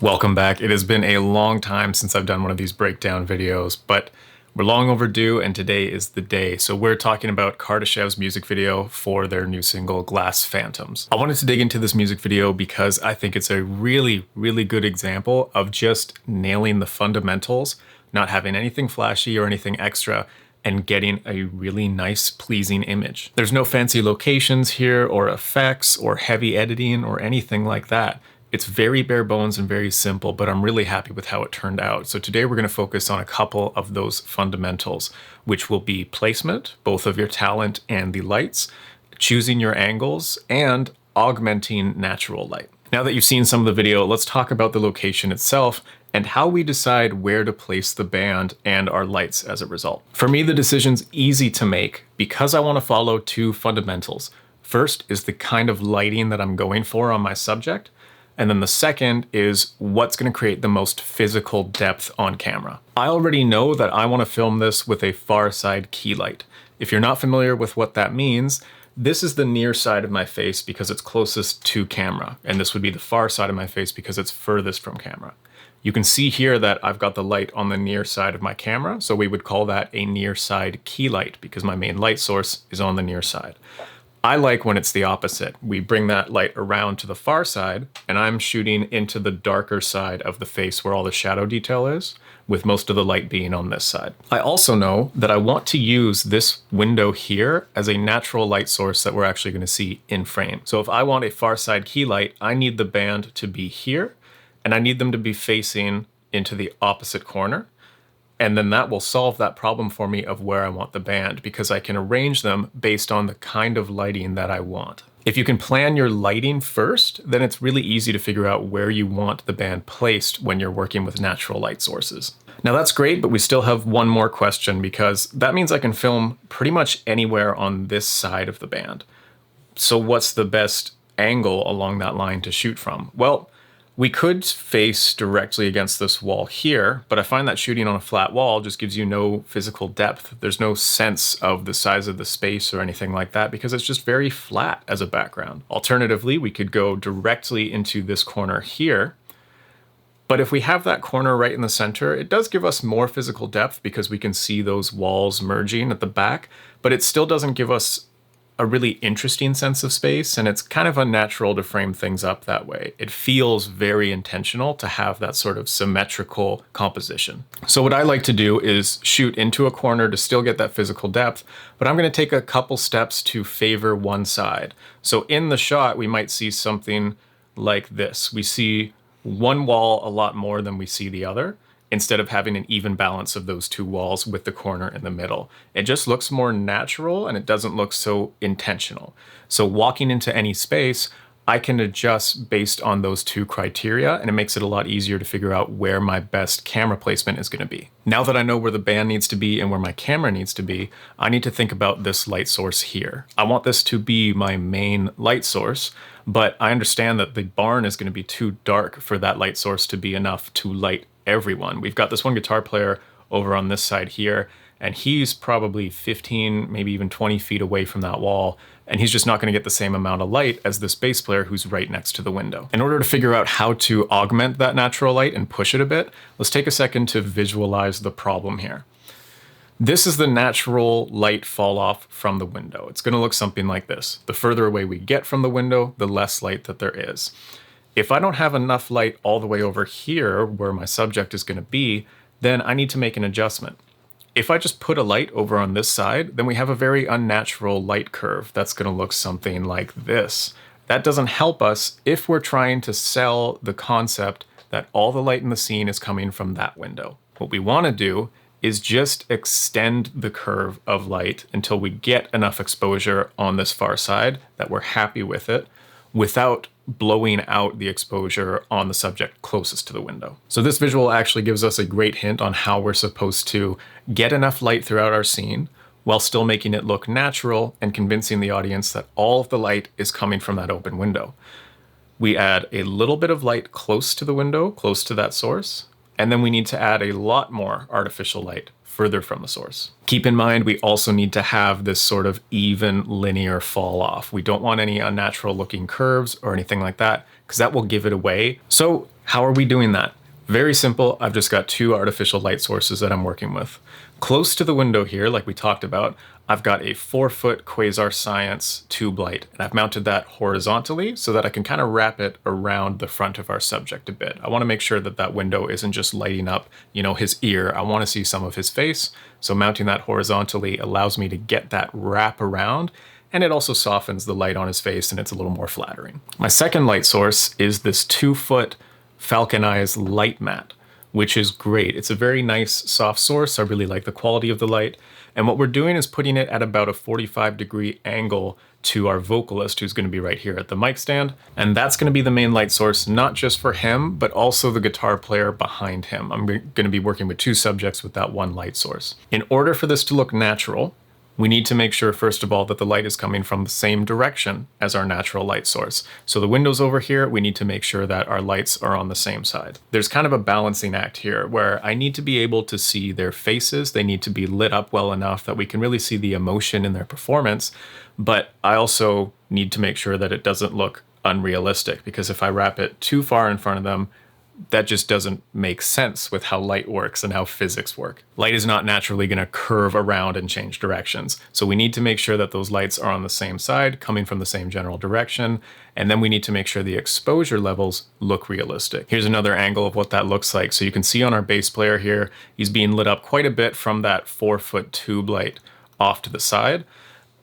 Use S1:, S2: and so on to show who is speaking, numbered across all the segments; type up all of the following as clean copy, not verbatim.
S1: Welcome back. It has been a long time since I've done one of these breakdown videos, but we're long overdue and today is the day. So we're talking about Kardashev's music video for their new single, Glass Phantoms. I wanted to dig into this music video because I think it's a really, really good example of just nailing the fundamentals, not having anything flashy or anything extra, and getting a really nice, pleasing image. There's no fancy locations here or effects or heavy editing or anything like that. It's very bare bones and very simple, but I'm really happy with how it turned out. So today we're going to focus on a couple of those fundamentals, which will be placement, both of your talent and the lights, choosing your angles, and augmenting natural light. Now that you've seen some of the video, let's talk about the location itself and how we decide where to place the band and our lights as a result. For me, the decision's easy to make because I want to follow two fundamentals. First is the kind of lighting that I'm going for on my subject. And then the second is what's going to create the most physical depth on camera. I already know that I want to film this with a far side key light. If you're not familiar with what that means, this is the near side of my face because it's closest to camera. And this would be the far side of my face because it's furthest from camera. You can see here that I've got the light on the near side of my camera. So we would call that a near side key light because my main light source is on the near side. I like when it's the opposite. We bring that light around to the far side and I'm shooting into the darker side of the face where all the shadow detail is, with most of the light being on this side. I also know that I want to use this window here as a natural light source that we're actually going to see in frame. So if I want a far side key light, I need the band to be here and I need them to be facing into the opposite corner. And then that will solve that problem for me of where I want the band because I can arrange them based on the kind of lighting that I want. If you can plan your lighting first, then it's really easy to figure out where you want the band placed when you're working with natural light sources. Now that's great, but we still have one more question because that means I can film pretty much anywhere on this side of the band. So what's the best angle along that line to shoot from? Well, we could face directly against this wall here, but I find that shooting on a flat wall just gives you no physical depth. There's no sense of the size of the space or anything like that because it's just very flat as a background. Alternatively, we could go directly into this corner here. But if we have that corner right in the center, it does give us more physical depth because we can see those walls merging at the back, but it still doesn't give us a really interesting sense of space, and it's kind of unnatural to frame things up that way. It feels very intentional to have that sort of symmetrical composition. So what I like to do is shoot into a corner to still get that physical depth, but I'm going to take a couple steps to favor one side. So in the shot, we might see something like this. We see one wall a lot more than we see the other, instead of having an even balance of those two walls with the corner in the middle. It just looks more natural and it doesn't look so intentional. So walking into any space, I can adjust based on those two criteria, and it makes it a lot easier to figure out where my best camera placement is going to be. Now that I know where the band needs to be and where my camera needs to be, I need to think about this light source here. I want this to be my main light source, but I understand that the barn is going to be too dark for that light source to be enough to light everyone. We've got this one guitar player over on this side here, and he's probably 15, maybe even 20 feet away from that wall, and he's just not going to get the same amount of light as this bass player who's right next to the window. In order to figure out how to augment that natural light and push it a bit, let's take a second to visualize the problem here. This is the natural light fall off from the window. It's going to look something like this. The further away we get from the window, the less light that there is. If I don't have enough light all the way over here where my subject is going to be, then I need to make an adjustment. If I just put a light over on this side, then we have a very unnatural light curve that's going to look something like this. That doesn't help us if we're trying to sell the concept that all the light in the scene is coming from that window. What we want to do is just extend the curve of light until we get enough exposure on this far side that we're happy with it, without blowing out the exposure on the subject closest to the window. So this visual actually gives us a great hint on how we're supposed to get enough light throughout our scene while still making it look natural and convincing the audience that all of the light is coming from that open window. We add a little bit of light close to the window, close to that source, and then we need to add a lot more artificial light further from the source. Keep in mind, we also need to have this sort of even linear fall off. We don't want any unnatural looking curves or anything like that, because that will give it away. So How are we doing that? Very simple. I've just got two artificial light sources that I'm working with. Close to the window here, like we talked about, I've got a 4-foot Quasar Science tube light, and I've mounted that horizontally so that I can kind of wrap it around the front of our subject a bit. I want to make sure that that window isn't just lighting up, his ear. I want to see some of his face. So mounting that horizontally allows me to get that wrap around, and it also softens the light on his face and it's a little more flattering. My second light source is this 2-foot Falcon Eyes light mat, which is great. It's a very nice soft source. I really like the quality of the light. And what we're doing is putting it at about a 45-degree angle to our vocalist, who's going to be right here at the mic stand. And that's going to be the main light source, not just for him, but also the guitar player behind him. I'm going to be working with two subjects with that one light source. In order for this to look natural, we need to make sure, first of all, that the light is coming from the same direction as our natural light source. So the window's over here, we need to make sure that our lights are on the same side. There's kind of a balancing act here where I need to be able to see their faces. They need to be lit up well enough that we can really see the emotion in their performance. But I also need to make sure that it doesn't look unrealistic, because if I wrap it too far in front of them, that just doesn't make sense with how light works and how physics work. Light is not naturally going to curve around and change directions. So we need to make sure that those lights are on the same side, coming from the same general direction. And then we need to make sure the exposure levels look realistic. Here's another angle of what that looks like. So you can see on our bass player here, he's being lit up quite a bit from that 4-foot tube light off to the side.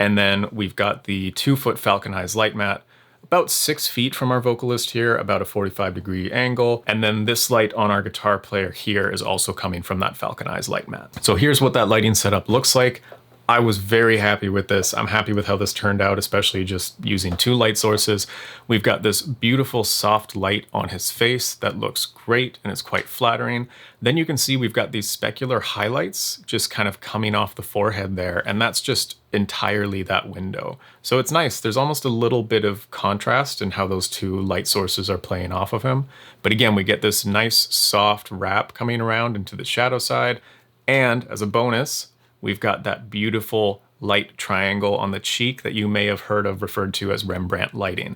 S1: And then we've got the 2-foot Falcon Eyes light mat about 6 feet from our vocalist here, about a 45-degree angle. And then this light on our guitar player here is also coming from that Falcon Eyes light mat. So here's what that lighting setup looks like. I was very happy with this. I'm happy with how this turned out, especially just using two light sources. We've got this beautiful soft light on his face that looks great and is quite flattering. Then you can see we've got these specular highlights just kind of coming off the forehead there, and that's just entirely that window. So it's nice. There's almost a little bit of contrast in how those two light sources are playing off of him. But again, we get this nice soft wrap coming around into the shadow side. And as a bonus, we've got that beautiful light triangle on the cheek that you may have heard of referred to as Rembrandt lighting.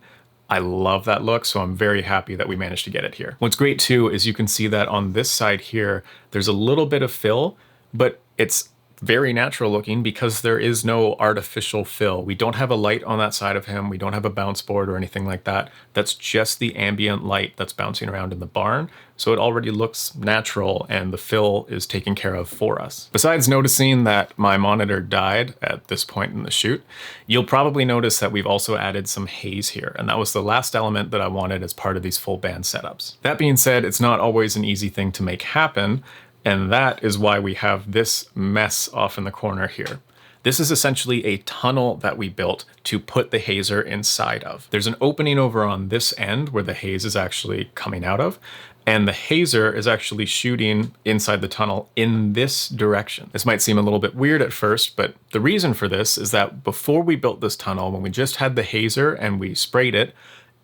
S1: I love that look, so I'm very happy that we managed to get it here. What's great too is you can see that on this side here, there's a little bit of fill, but it's very natural looking because there is no artificial fill. We don't have a light on that side of him. We don't have a bounce board or anything like that. That's just the ambient light that's bouncing around in the barn. So it already looks natural and the fill is taken care of for us. Besides noticing that my monitor died at this point in the shoot, you'll probably notice that we've also added some haze here. And that was the last element that I wanted as part of these full band setups. That being said, it's not always an easy thing to make happen. And that is why we have this mess off in the corner here. This is essentially a tunnel that we built to put the hazer inside of. There's an opening over on this end where the haze is actually coming out of, and the hazer is actually shooting inside the tunnel in this direction. This might seem a little bit weird at first, but the reason for this is that before we built this tunnel, when we just had the hazer and we sprayed it,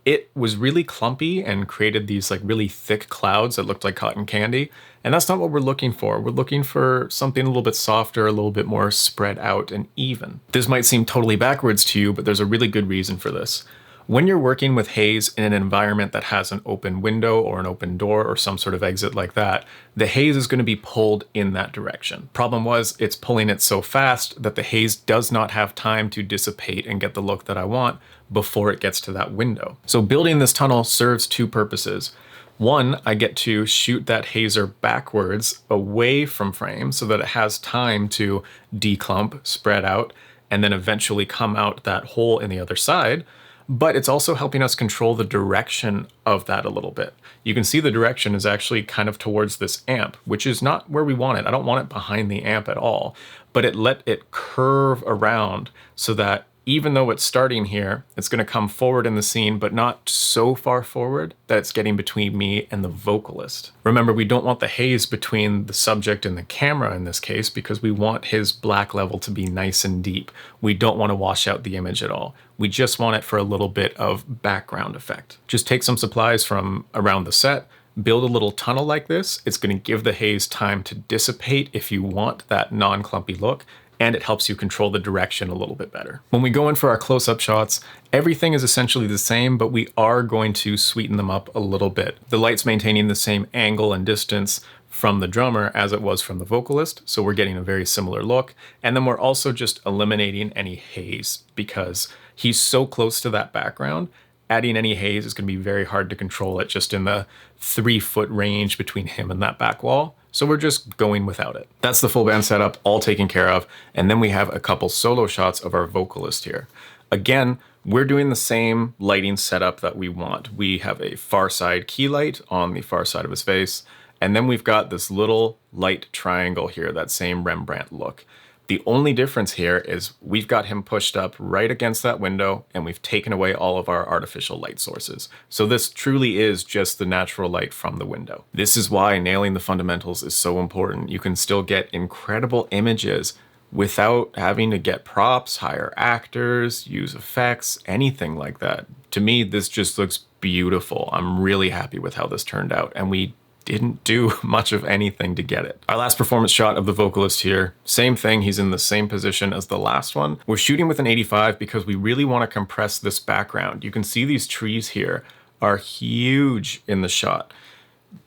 S1: it was really clumpy and created these like really thick clouds that looked like cotton candy. And that's not what we're looking for. We're looking for something a little bit softer, a little bit more spread out and even. This might seem totally backwards to you, but there's a really good reason for this. When you're working with haze in an environment that has an open window or an open door or some sort of exit like that, the haze is going to be pulled in that direction. Problem was, it's pulling it so fast that the haze does not have time to dissipate and get the look that I want before it gets to that window. So building this tunnel serves two purposes. One, I get to shoot that hazer backwards away from frame so that it has time to declump, spread out, and then eventually come out that hole in the other side. But it's also helping us control the direction of that a little bit. You can see the direction is actually kind of towards this amp, which is not where we want it. I don't want it behind the amp at all, but it let it curve around so that even though it's starting here, it's going to come forward in the scene, but not so far forward that it's getting between me and the vocalist. Remember, we don't want the haze between the subject and the camera in this case, because we want his black level to be nice and deep. We don't want to wash out the image at all. We just want it for a little bit of background effect. Just take some supplies from around the set, build a little tunnel like this. It's going to give the haze time to dissipate if you want that non-clumpy look. and it helps you control the direction a little bit better. When we go in for our close-up shots, everything is essentially the same, but we are going to sweeten them up a little bit. The light's maintaining the same angle and distance from the drummer as it was from the vocalist, so we're getting a very similar look. And then we're also just eliminating any haze because he's so close to that background. Adding any haze is going to be very hard to control it just in the 3-foot range between him and that back wall. So we're just going without it. That's the full band setup all taken care of. And then we have a couple solo shots of our vocalist here. Again, we're doing the same lighting setup that we want. We have a far side key light on the far side of his face. And then we've got this little light triangle here, that same Rembrandt look. The only difference here is we've got him pushed up right against that window and we've taken away all of our artificial light sources. So this truly is just the natural light from the window. This is why nailing the fundamentals is so important. You can still get incredible images without having to get props, hire actors, use effects, anything like that. To me, this just looks beautiful. I'm really happy with how this turned out, and we didn't do much of anything to get it. Our last performance shot of the vocalist here, same thing, he's in the same position as the last one. We're shooting with an 85 because we really want to compress this background. You can see these trees here are huge in the shot.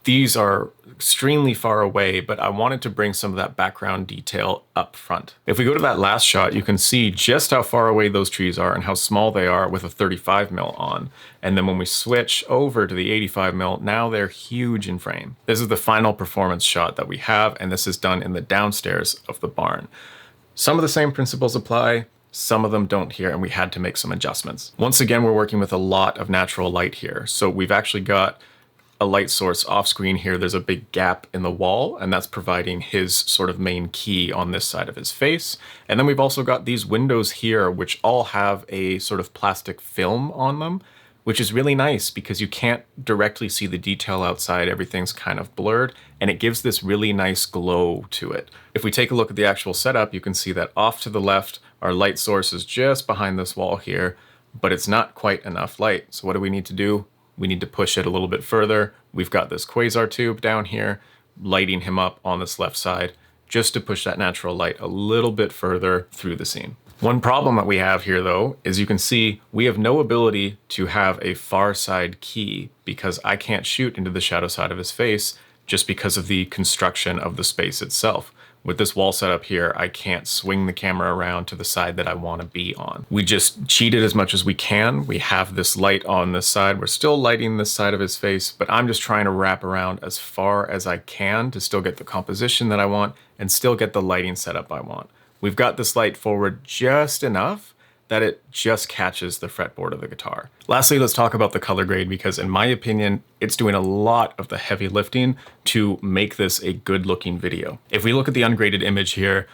S1: These are extremely far away, but I wanted to bring some of that background detail up front. If we go to that last shot, you can see just how far away those trees are and how small they are with a 35mm on. And then when we switch over to the 85mm, now they're huge in frame. This is the final performance shot that we have, and this is done in the downstairs of the barn. Some of the same principles apply, some of them don't here, and we had to make some adjustments. Once again, we're working with a lot of natural light here. So we've actually got a light source off screen here. There's a big gap in the wall, and that's providing his sort of main key on this side of his face. And then we've also got these windows here, which all have a sort of plastic film on them, which is really nice because you can't directly see the detail outside. Everything's kind of blurred, and it gives this really nice glow to it. If we take a look at the actual setup, you can see that off to the left, our light source is just behind this wall here, but it's not quite enough light. So what do we need to do? We need to push it a little bit further. We've got this quasar tube down here, lighting him up on this left side, just to push that natural light a little bit further through the scene. One problem that we have here though, is you can see we have no ability to have a far side key because I can't shoot into the shadow side of his face just because of the construction of the space itself. With this wall setup here, I can't swing the camera around to the side that I want to be on. We just cheated as much as we can. We have this light on this side. We're still lighting this side of his face, but I'm just trying to wrap around as far as I can to still get the composition that I want and still get the lighting setup I want. We've got this light forward just enough that it just catches the fretboard of the guitar. Lastly, let's talk about the color grade because in my opinion, it's doing a lot of the heavy lifting to make this a good looking video. If we look at the ungraded image here,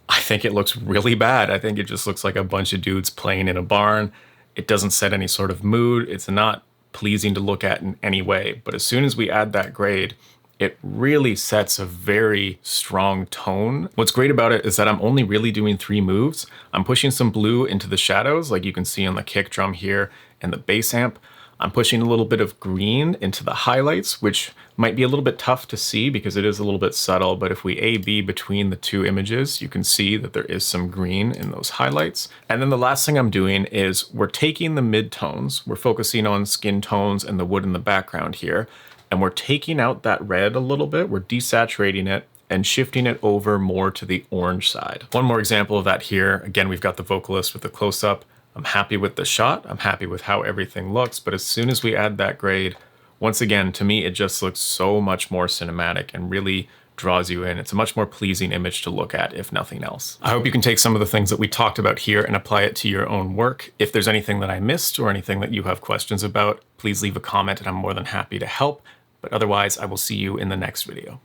S1: I think it looks really bad. I think it just looks like a bunch of dudes playing in a barn. It doesn't set any sort of mood. It's not pleasing to look at in any way. But as soon as we add that grade, it really sets a very strong tone. What's great about it is that I'm only really doing 3 moves. I'm pushing some blue into the shadows, like you can see on the kick drum here and the bass amp. I'm pushing a little bit of green into the highlights, which might be a little bit tough to see because it is a little bit subtle, but if we A-B between the 2 images, you can see that there is some green in those highlights. And then the last thing I'm doing is we're taking the mid-tones, we're focusing on skin tones and the wood in the background here, and we're taking out that red a little bit, we're desaturating it and shifting it over more to the orange side. One more example of that here. Again, we've got the vocalist with the close-up. I'm happy with the shot, I'm happy with how everything looks, but as soon as we add that grade, once again, to me, it just looks so much more cinematic and really draws you in. It's a much more pleasing image to look at, if nothing else. I hope you can take some of the things that we talked about here and apply it to your own work. If there's anything that I missed or anything that you have questions about, please leave a comment and I'm more than happy to help. But otherwise, I will see you in the next video.